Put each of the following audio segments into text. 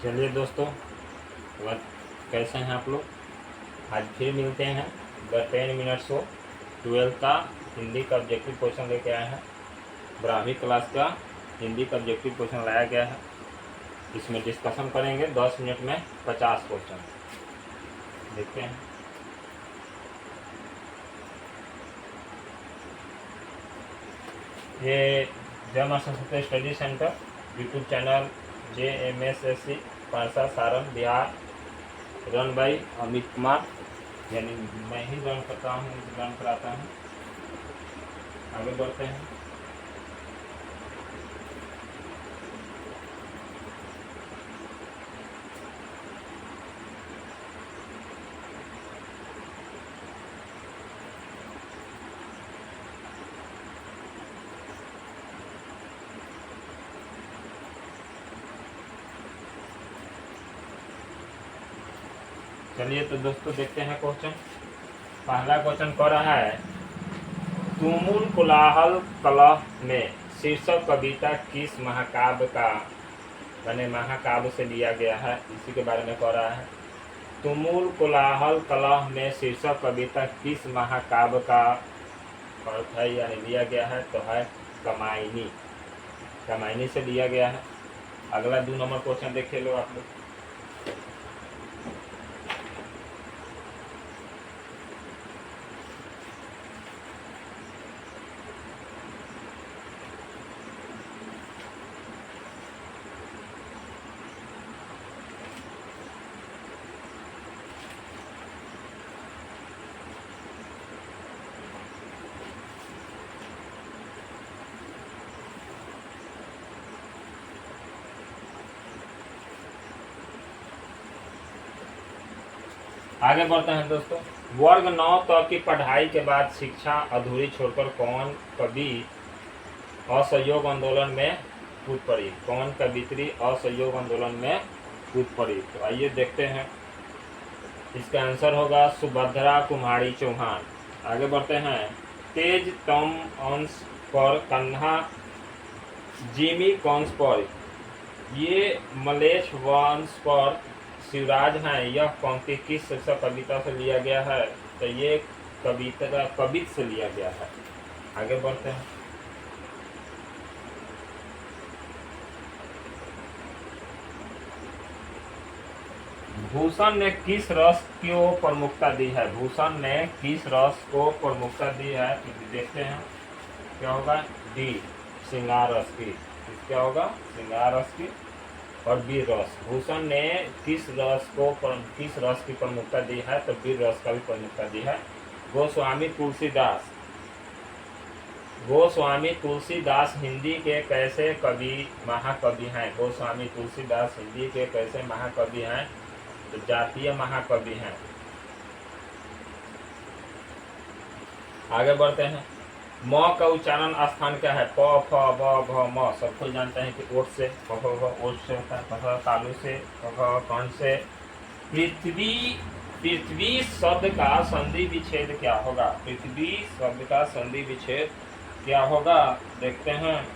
चलिए दोस्तों, वह कैसे हैं आप लोग। आज फिर मिलते हैं द 10 मिनट्स शो। 12th का हिंदी का ऑब्जेक्टिव क्वेश्चन लेके आए हैं। 12वीं क्लास का हिंदी का ऑब्जेक्टिव क्वेश्चन लाया गया है। इसमें डिस्कशन करेंगे 10 मिनट में 50 क्वेश्चन। देखते हैं। ये Jan Saraswati study centre YouTube channel JMSSC Parsa Saran Bihar, run by Amit Kumar, यानी मैं ही रन कराता हूँ। आगे बढ़ते हैं। चलिए तो दोस्तों देखते हैं क्वेश्चन। पहला क्वेश्चन कह रहा है, तुमुल कोलाहल कलह में शीर्षक कविता किस महाकाव्य का मैंने महाकाव्य से लिया गया है, इसी के बारे में कह रहा है। तुमुल कोलाहल कलह में शीर्षक कविता किस महाकाव्य का अर्थ है यानी लिया गया है, तो है कमायनी। कमायनी से लिया गया है। अगला 2 नंबर क्वेश्चन देखे लो आप लोग। आगे बढ़ते हैं दोस्तों। वर्ग 9 तक की पढ़ाई के बाद शिक्षा अधूरी छोड़कर कौन कवि असहयोग आंदोलन में कूद पड़ी। कौन कवित्री असहयोग आंदोलन में कूद पड़ी। तो आइए देखते हैं। इसका आंसर होगा सुभद्रा कुमारी चौहान। आगे बढ़ते हैं। तेज तम अंश पर कन्हा जिमी कंस पर, ये मलेच्छ वंश पर शिवराज हैं। यह पंक्ति किस शीर्षक कविता से लिया गया है, तो ये कविता कवित से लिया गया है। आगे बढ़ते हैं। भूषण ने किस रस को प्रमुखता दी है। भूषण ने किस रस को प्रमुखता दी है, तो देखते हैं क्या होगा। डी श्रृंगार रस की। क्या होगा, श्रृंगार रस की और वीर रस। भूषण ने किस रस की प्रमुखता दी है, तो वीर रस का भी प्रमुखता दी है। गोस्वामी तुलसीदास हिंदी के कैसे कवि महाकवि हैं। गोस्वामी तुलसीदास हिंदी के कैसे महाकवि हैं, तो जातीय महाकवि हैं। आगे बढ़ते हैं। म का उच्चारण स्थान क्या है। प फ ब भ म। सबको जानते हैं कि ओठ से, ओठ से होता है, प तालु से, कण से। पृथ्वी शब्द का संधि विच्छेद क्या होगा। पृथ्वी शब्द का संधि विच्छेद क्या होगा, देखते हैं।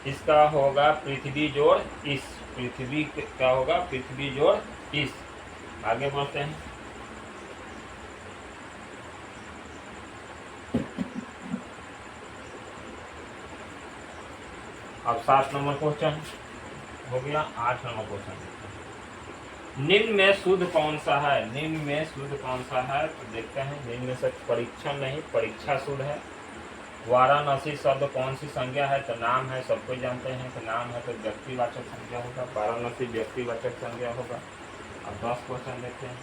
इसका होगा पृथ्वी जोड़ इस। पृथ्वी क्या होगा, पृथ्वी जोड़ इस। आगे बढ़ते हैं। अब 7 नंबर क्वेश्चन हो गया। 8 नंबर क्वेश्चन। निम्न में शुद्ध कौन सा है। निम्न में शुद्ध कौन सा है, तो देखते हैं। निम्न में से परीक्षण नहीं, परीक्षा शुद्ध है। वाराणसी शब्द कौन सी संज्ञा है, तो नाम है। सबको जानते हैं कि नाम है, तो व्यक्तिवाचक संज्ञा होगा। वाराणसी व्यक्तिवाचक संज्ञा होगा। अब 10 क्वेश्चन देखते हैं।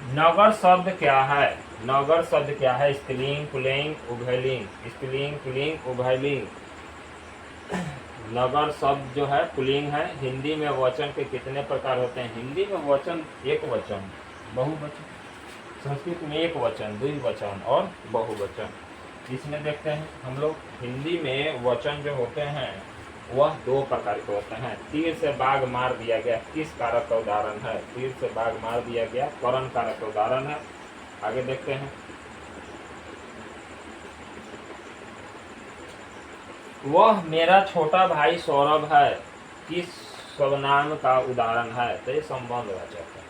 नगर शब्द क्या है। नगर शब्द क्या है। स्त्रीलिंग पुल्लिंग उभयलिंग। स्त्रीलिंग पुल्लिंग उभयलिंग। नगर शब्द जो है पुल्लिंग है। हिंदी में वचन के कितने प्रकार होते हैं। हिंदी में वचन एक वचन, बहुवचन। संस्कृत में एक वचन, द्विवचन और बहुवचन। इसमें देखते हैं हम लोग। हिंदी में वचन जो होते हैं वह 2 प्रकार के होते हैं। तीर से बाघ मार दिया गया किस कारक का उदाहरण है। तीर से बाघ मार दिया गया करण कारक का उदाहरण है। आगे देखते हैं। वह मेरा छोटा भाई सौरभ है किस सर्वनाम का उदाहरण है? तो ये संबंधवाचक है।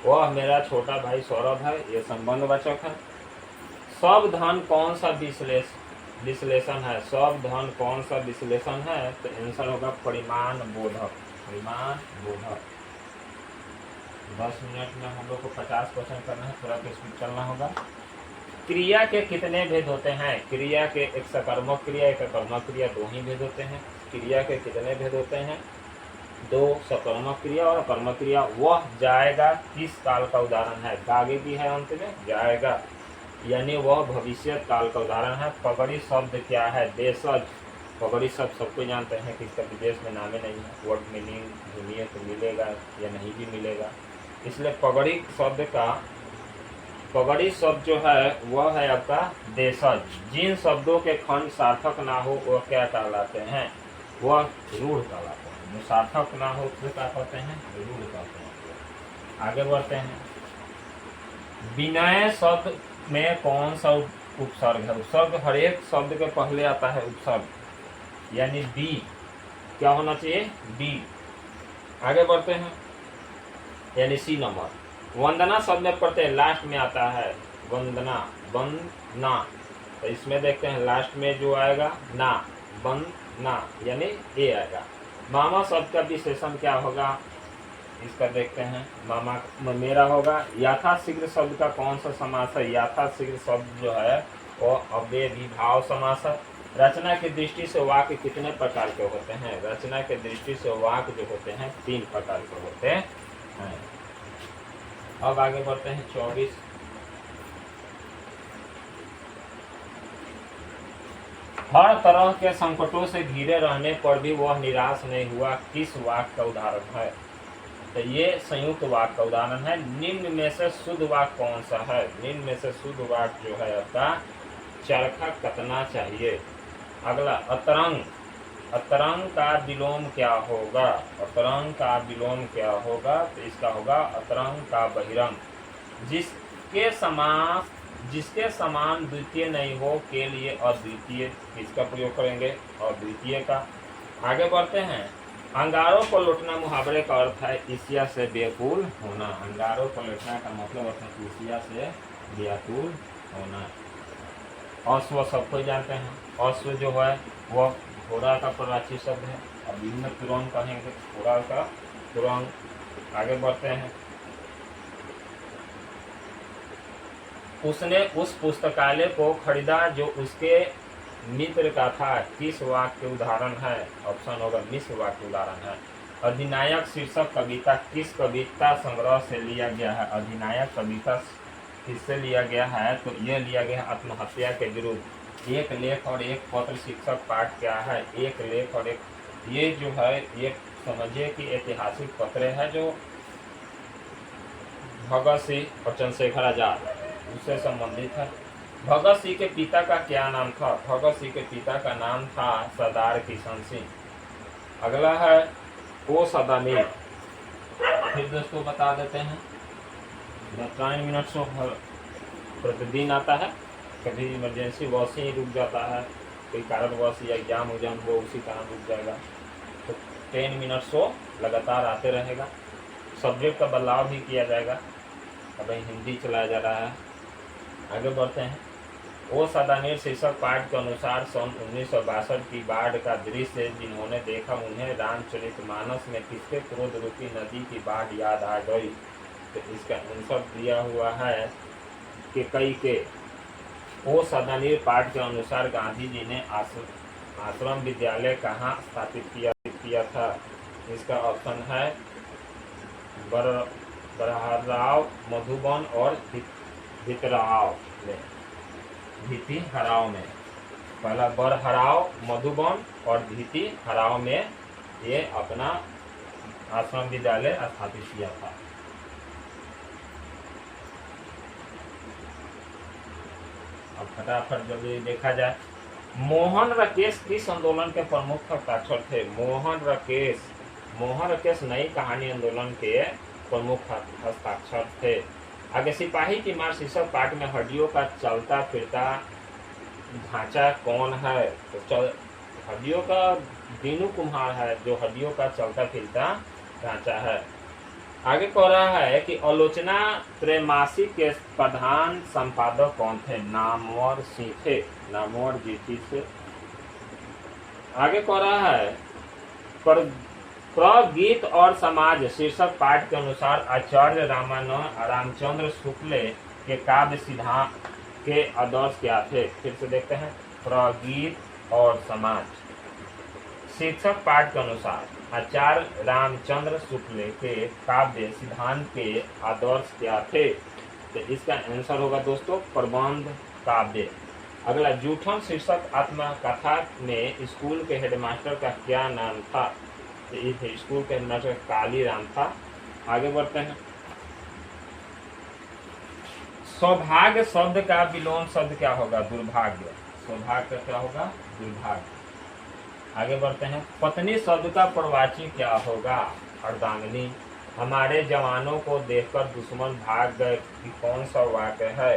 वह मेरा छोटा भाई सौरभ है, ये संबंधवाचक है। सब धन कौन सा विश्लेषण है? सब धन कौन सा विश्लेषण है? तो आंसर होगा परिमाण बोधक। परिमाण बोधक। 10 मिनट में हम लोग को 50 क्वेश्चन करना है, थोड़ा तो स्पीड चलना होगा। क्रिया के कितने भेद होते हैं? क्रिया के एक सकर्मक क्रिया, एक अकर्मक क्रिया, दो ही भेद होते हैं। क्रिया के कितने भेद होते हैं? 2 सकर्मक क्रिया और अकर्मक क्रिया। वह जाएगा किस काल का उदाहरण है? आगे भी है अंत में जाएगा, यानी वह भविष्य काल का उदाहरण है। पगड़ी शब्द क्या है? देशज। पगड़ी शब्द सबको जानते हैं कि इसका विदेश में नामे नहीं है। वर्ड मीनिंग ढूंढिए तो मिलेगा या नहीं भी मिलेगा, इसलिए पगड़ी शब्द जो है वह है आपका देशज। जिन शब्दों के खंड सार्थक ना हो वह क्या कहलाते हैं? वह रूढ़ कहलाते हैं। जो सार्थक ना हो तो क्या कहते हैं? रूढ़ कहते हैं। आगे बढ़ते हैं। विनय शब्द में कौन सा उपसर्ग है? उपसर्ग हर एक शब्द के पहले आता है उपसर्ग, यानी बी। क्या होना चाहिए? बी। आगे बढ़ते हैं, यानी सी नंबर। वंदना शब्द में पढ़ते हैं लास्ट में आता है वंदना, वंदना। तो इसमें देखते हैं लास्ट में जो आएगा ना, वंदना यानी ए आएगा। मामा शब्द का विशेषण क्या होगा? इसका देखते हैं। मामा मेरा होगा। यथाशीघ्र शब्द का कौन सा समास है? यथाशीघ्र शब्द जो है वो अव्ययीभाव समास है। रचना की दृष्टि से वाक्य कितने प्रकार के होते हैं? रचना के दृष्टि से वाक्य जो होते हैं 3 प्रकार के होते हैं। अब आगे बढ़ते हैं 24। हर तरह के संकटों से घिरे रहने पर भी वह निराश नहीं हुआ किस वाक्य का उदाहरण है? तो ये संयुक्त वाक्य का उदाहरण है। निम्न में से शुद्ध वाक्य कौन सा है? निम्न में से शुद्ध वाक्य जो है आपका चरखा कतना चाहिए। अगला अतरंग। अतरंग का विलोम क्या होगा? अतरंग का विलोम क्या होगा? तो इसका होगा अतरंग का बहिरंग। जिसके समान द्वितीय नहीं हो के लिए अद्वितीय। इसका प्रयोग करेंगे अद्वितीय का। आगे बढ़ते हैं। अंगारों को लौटना मुहावरे का अर्थ है ईर्ष्या से व्याकुल होना। अंगारों को लौटना का मतलब अर्थ है ईर्ष्या से व्याकुल होना। अश्व सबको जानते हैं। अश्व जो है वह घोड़ा का प्राची शब्द है। अब इनमें तुरंग कहेंगे, घोड़ा का तुरंग। आगे बढ़ते हैं। उसने उस पुस्तकालय को खरीदा जो उसके मित्र का था किस वाक्य के उदाहरण है? ऑप्शन होगा मिश्र वाक्य के उदाहरण है। अधिनायक शीर्षक कविता किस कविता संग्रह से लिया गया है? अधिनायक कविता किससे लिया गया है? तो यह लिया गया है आत्महत्या के विरुद्ध। एक लेख और एक पत्र शीर्षक पाठ क्या है? एक लेख और एक, ये जो है ये समझिए कि ऐतिहासिक पत्र है जो भगत सिंह और चंद्रशेखर आजाद उससे संबंधित है। भगत सिंह के पिता का क्या नाम था? भगत सिंह के पिता का नाम था सरदार किशन सिंह। अगला है ओ सदानीर। फिर दोस्तों बता देते हैं 3 मिनट से प्रतिदिन आता है। कभी इमरजेंसी वॉश ही रुक जाता है, कोई कारणवश या एग्जाम उजाम हो उसी कारण रुक जाएगा। तो 10 मिनट सो लगातार आते रहेगा। सब्जेक्ट का बदलाव भी किया जाएगा। अभी हिंदी चलाया जा रहा है। आगे बढ़ते हैं। ओ सदानीर शीर्षक पाठ के अनुसार सन 1962 की बाढ़ का दृश्य जिन्होंने देखा उन्हें रामचरितमानस में किसके क्रोध रूपी नदी की बाढ़ याद आ गई? तो इसका आंसर दिया हुआ है कि कई के। ओ सदानीर पाठ के अनुसार गांधी जी ने आश्रम विद्यालय कहाँ स्थापित किया था? इसका ऑप्शन है बरहराव, मधुबन और भितराव में। भीति हराव में। पहला बरहराव, मधुबन और भीति हराव में ये अपना आश्रम विद्यालय स्थापित किया था। अब फटाफट जब ये देखा जाए, मोहन राकेश किस आंदोलन के प्रमुख हस्ताक्षर थे? मोहन राकेश नई कहानी आंदोलन के प्रमुख हस्ताक्षर थे। आगे सिपाही की मार शीर्षक पाठ में हड्डियों का चलता फिरता ढांचा कौन है? तो हड्डियों का दीनू कुम्हार है, जो हड्डियों का चलता फिरता ढांचा है। आगे कह रहा है कि आलोचना त्रैमासिक के प्रधान संपादक कौन थे? नामवर सिंह थे, नामवर जी से। आगे कह रहा है पर प्रगीत और समाज शीर्षक पाठ के अनुसार आचार्य रामचंद्र शुक्ल के काव्य सिद्धांत के आदर्श क्या थे? फिर से देखते हैं, प्रगीत और समाज शीर्षक पाठ के अनुसार आचार्य रामचंद्र शुक्ल के काव्य सिद्धांत के आदर्श क्या थे? तो इसका आंसर होगा दोस्तों प्रबंध काव्य। अगला, जूठन शीर्षक आत्मकथा में स्कूल के हेडमास्टर का क्या नाम था? तो इस स्कूल के हेडमास्टर कालीराम था। आगे बढ़ते हैं, सौभाग्य शब्द का विलोम शब्द क्या होगा? दुर्भाग्य। सौभाग्य क्या होगा? दुर्भाग्य। आगे बढ़ते हैं, पत्नी शब्द का प्रवाची क्या होगा? अर्धांगिनी। हमारे जवानों को देखकर दुश्मन भाग गए कि कौन सा वाक्य है?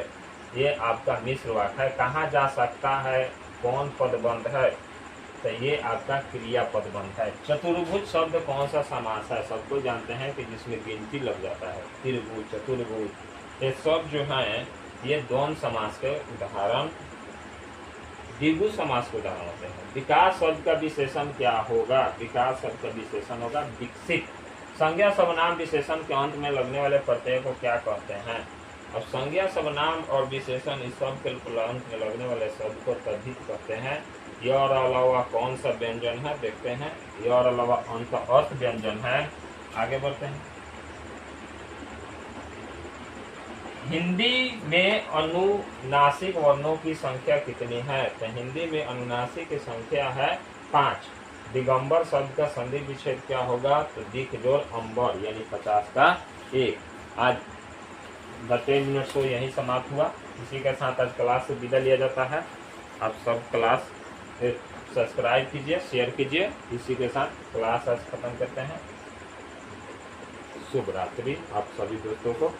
ये आपका मिश्र वाक्य है। कहाँ जा सकता है? कौन पदबंध है? तो ये आपका क्रिया पदबंध है। चतुर्भुज शब्द कौन सा समास है? सबको जानते हैं कि जिसमें गिनती लग जाता है, त्रिभुज, चतुर्भुज। ये सब जो है ये द्वंद्व समास के उदाहरण, द्विगु समास के उदाहरण होते हैं। विकास शब्द का विशेषण क्या होगा? विकास शब्द का विशेषण होगा विकसित। संज्ञा सर्वनाम विशेषण के अंत में लगने वाले प्रत्यय को क्या कहते हैं? अब संज्ञा सर्वनाम और विशेषण इस सब के अंत में लगने वाले शब्द को तद्धित कहते हैं। यह और अलावा कौन सा व्यंजन है? देखते हैं, यह और अलावा अंत अर्थ व्यंजन है। आगे बढ़ते हैं, हिंदी में अनुनासिक वर्णों की संख्या कितनी है? तो हिंदी में अनुनासिक की संख्या है 5। दिगंबर शब्द का संधि विच्छेद क्या होगा? तो दिख जोड़ अंबर, यानी 50 का 1। आज 10 मिनट शो यही समाप्त हुआ। इसी के साथ आज क्लास से विदा लिया जाता है। आप सब क्लास सब्सक्राइब कीजिए, शेयर कीजिए। इसी के साथ क्लास आज खत्म करते हैं। शुभ रात्रि आप सभी दोस्तों को।